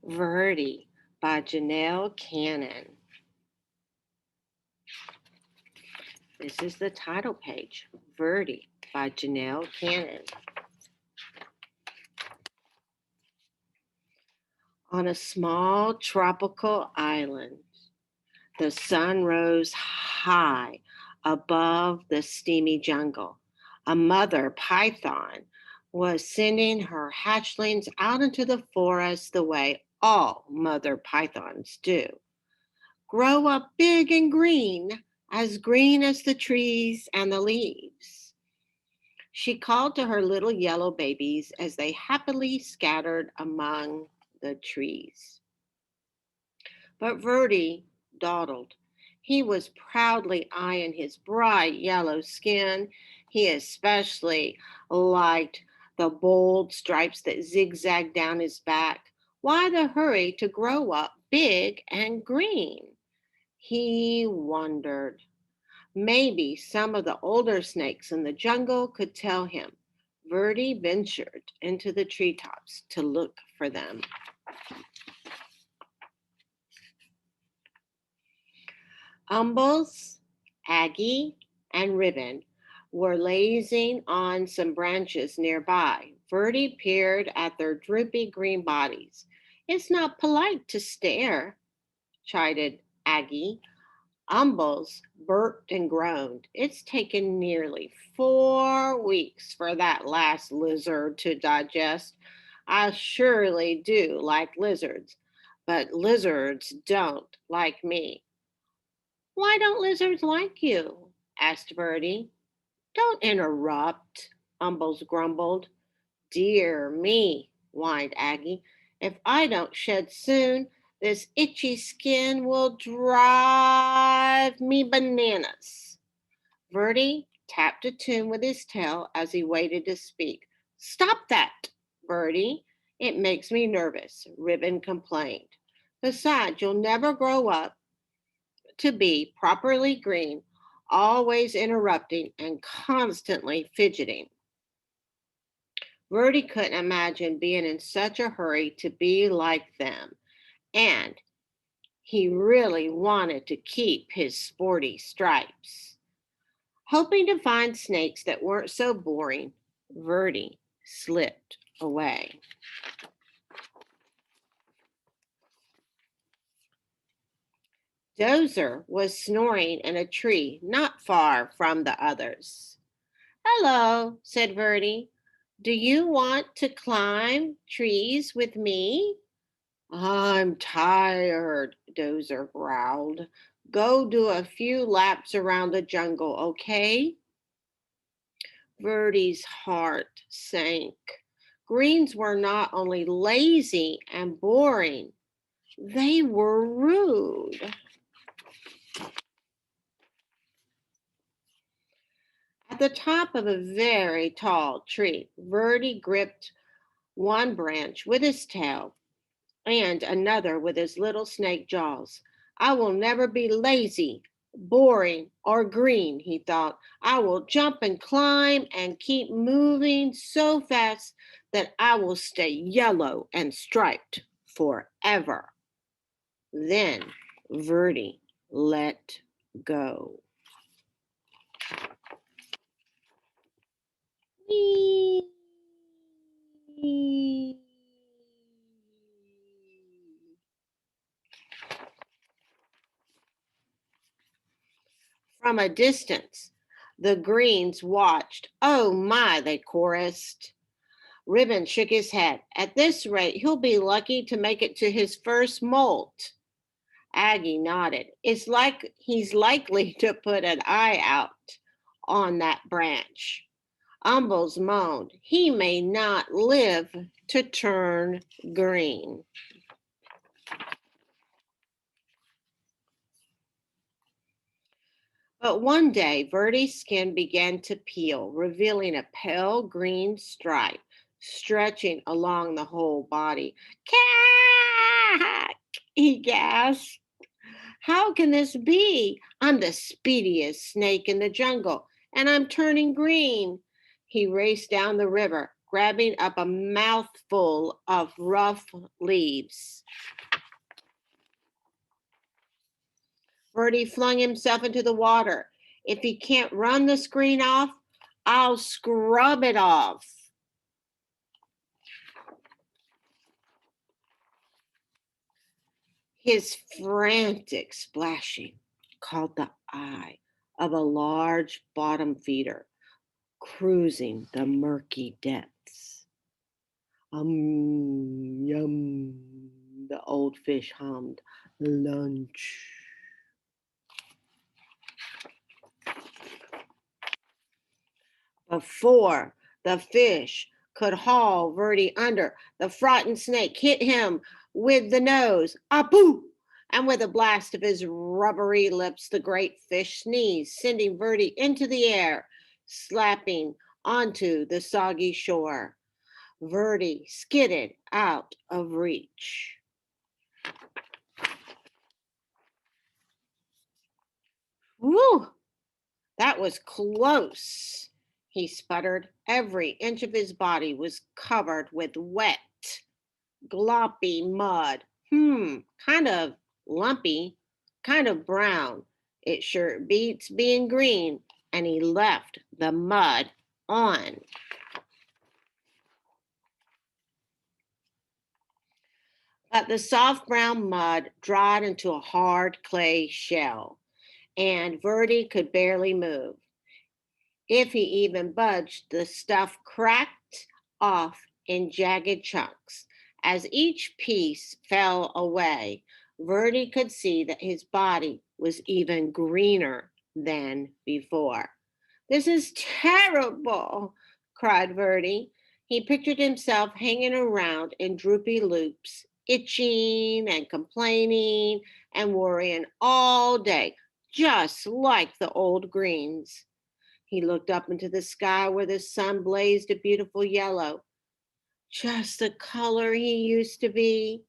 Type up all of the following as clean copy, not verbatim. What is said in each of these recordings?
Verdi by Janelle Cannon. This is the title page, Verdi by Janelle Cannon. On a small tropical island, the sun rose high above the steamy jungle. A mother python was sending her hatchlings out into the forest the way all mother pythons do. Grow up big and green as the trees and the leaves. She called to her little yellow babies as they happily scattered among the trees. But Verdi dawdled. He was proudly eyeing his bright yellow skin. He especially liked the bold stripes that zigzagged down his back. Why the hurry to grow up big and green? He wondered. Maybe some of the older snakes in the jungle could tell him. Verdi ventured into the treetops to look for them. Umbles, Aggie, and Ribbon were lazing on some branches nearby. Verdi peered at their droopy green bodies. It's not polite to stare, chided Aggie. Umbles burped and groaned. It's taken nearly 4 weeks for that last lizard to digest. I surely do like lizards, but lizards don't like me. Why don't lizards like you? Asked Verdi. Don't interrupt, Umbles grumbled. Dear me, whined Aggie. If I don't shed soon, this itchy skin will drive me bananas. Verdi tapped a tune with his tail as he waited to speak. Stop that, Verdi. It makes me nervous, Ribbon complained. Besides, you'll never grow up to be properly green, always interrupting and constantly fidgeting. Verdi couldn't imagine being in such a hurry to be like them, and he really wanted to keep his sporty stripes. Hoping to find snakes that weren't so boring, Verdi slipped away. Dozer was snoring in a tree not far from the others. Hello, said Verdi. Do you want to climb trees with me? I'm tired, Dozer growled. Go do a few laps around the jungle, okay? Verdi's heart sank. Greens were not only lazy and boring, they were rude. At the top of a very tall tree, Verdi gripped one branch with his tail and another with his little snake jaws. I will never be lazy, boring, or green, he thought. I will jump and climb and keep moving so fast that I will stay yellow and striped forever. Then Verdi let go. Whee! From a distance, the Greens watched. Oh my, they chorused. Ribbon shook his head. At this rate, he'll be lucky to make it to his first molt. Aggie nodded. It's like he's likely to put an eye out on that branch. Umbles moaned. He may not live to turn green. But one day, Verdi's skin began to peel, revealing a pale green stripe stretching along the whole body. Cack! He gasped. How can this be? I'm the speediest snake in the jungle, and I'm turning green. He raced down the river. grabbing up a mouthful of rough leaves. Verdi flung himself into the water. If he can't run the screen off, I'll scrub it off. His frantic splashing caught the eye of a large bottom feeder cruising the murky depths. Yum, the old fish hummed. Lunch. Before the fish could haul Verdi under, the frightened snake hit him with the nose. Apoo! And with a blast of his rubbery lips, the great fish sneezed, sending Verdi into the air, slapping onto the soggy shore. Verdi skidded out of reach. Whew, that was close, he sputtered. Every inch of his body was covered with wet, gloppy mud. Kind of lumpy, kind of brown. It sure beats being green. And he left the mud on. But the soft brown mud dried into a hard clay shell, and Verdi could barely move. If he even budged, the stuff cracked off in jagged chunks. As each piece fell away, Verdi could see that his body was even greener than before. This is terrible, cried Verdi. He pictured himself hanging around in droopy loops, itching and complaining and worrying all day, just like the old greens. He looked up into the sky where the sun blazed a beautiful yellow, just the color he used to be.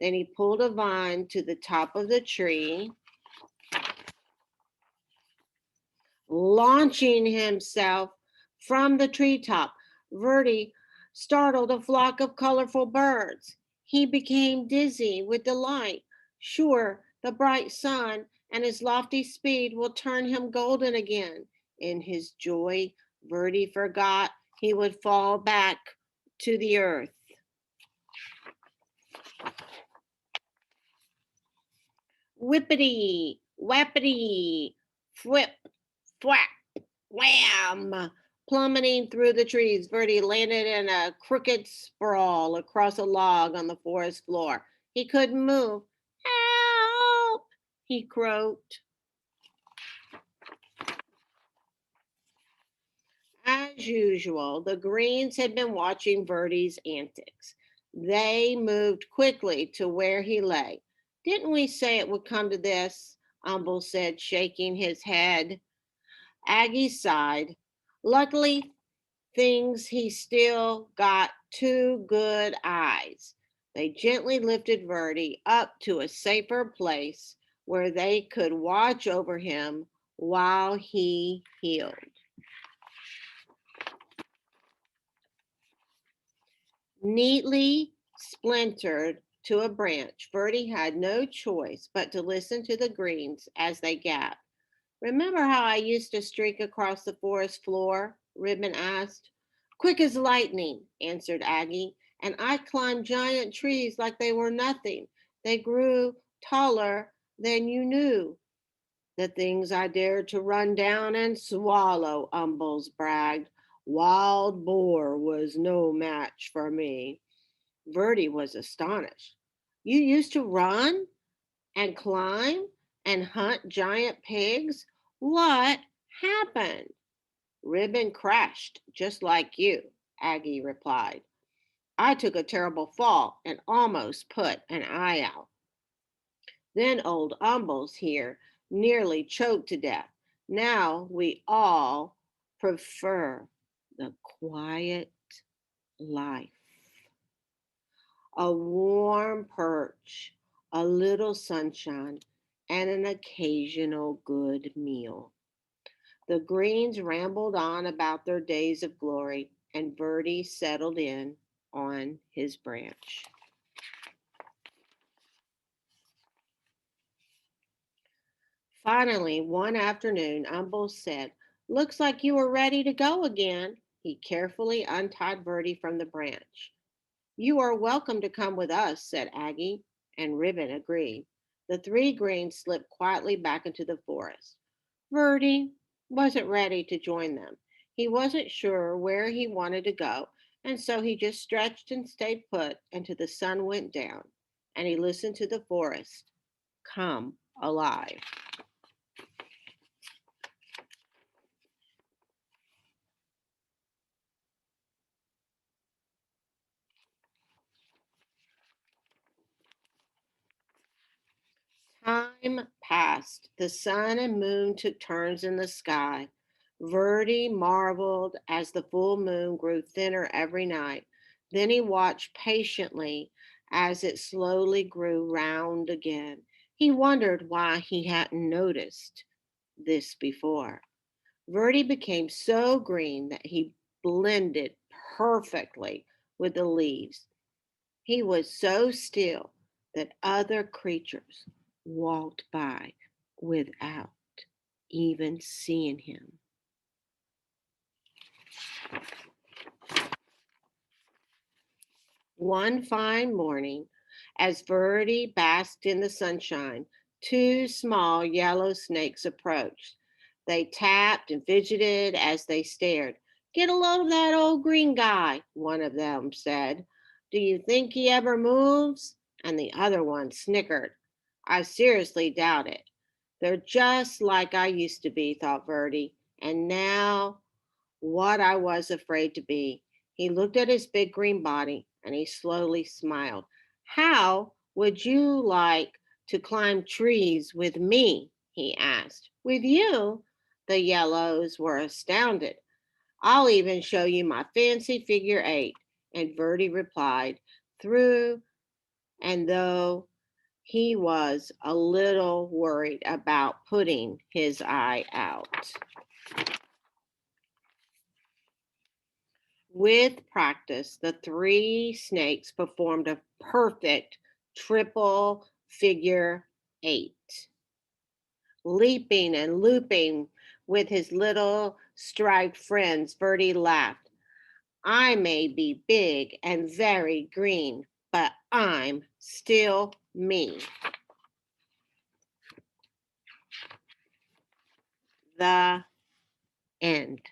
Then he pulled a vine to the top of the tree, launching himself from the treetop. Verdi startled a flock of colorful birds. He became dizzy with delight. Sure, the bright sun and his lofty speed will turn him golden again. In his joy, Verdi forgot he would fall back to the earth. Whippity, whappity, whip, thwap, wham! Plummeting through the trees, Verdi landed in a crooked sprawl across a log on the forest floor. He couldn't move. Help! He croaked. As usual, the Greens had been watching Verdi's antics. They moved quickly to where he lay. Didn't we say it would come to this? Umble said, shaking his head. Aggie sighed. Luckily, things he still got two good eyes. They gently lifted Verdi up to a safer place where they could watch over him while he healed. Neatly splintered to a branch, Verdi had no choice but to listen to the greens as they gasped. Remember how I used to streak across the forest floor? Ribbon asked. Quick as lightning, answered Aggie, and I climbed giant trees like they were nothing. They grew taller than you knew. The things I dared to run down and swallow, Umbles bragged. Wild boar was no match for me. Verdi was astonished. You used to run and climb and hunt giant pigs? What happened? Ribbon crashed, just like you, Aggie replied. I took a terrible fall and almost put an eye out. Then old Umbles here nearly choked to death. Now we all prefer the quiet life. A warm perch, a little sunshine, and an occasional good meal. The Greens rambled on about their days of glory. and Verdi settled in on his branch. Finally, one afternoon, Umble said, "Looks like you are ready to go again." He carefully untied Verdi from the branch. "You are welcome to come with us," said Aggie, and Ribbon agreed. The three greens slipped quietly back into the forest. Verdi wasn't ready to join them. He wasn't sure where he wanted to go, and so he just stretched and stayed put until the sun went down, and he listened to the forest come alive. Time passed. The sun and moon took turns in the sky. Verdi marveled as the full moon grew thinner every night. Then he watched patiently as it slowly grew round again. He wondered why he hadn't noticed this before. Verdi became so green that he blended perfectly with the leaves. He was so still that other creatures walked by without even seeing him. One fine morning, as Verdi basked in the sunshine, two small yellow snakes approached. They tapped and fidgeted as they stared. "Get a load of that old green guy," one of them said. "Do you think he ever moves?" And the other one snickered. "I seriously doubt it. They're just like I used to be," thought Verdi. And now what I was afraid to be. He looked at his big green body and he slowly smiled. "How would you like to climb trees with me?" he asked. "With you?" The yellows were astounded. "I'll even show you my fancy figure eight." And Verdi replied, through and though he was a little worried about putting his eye out. With practice, the three snakes performed a perfect triple figure eight. Leaping and looping with his little striped friends, Verdi laughed. "I may be big and very green, but I'm still me." The end.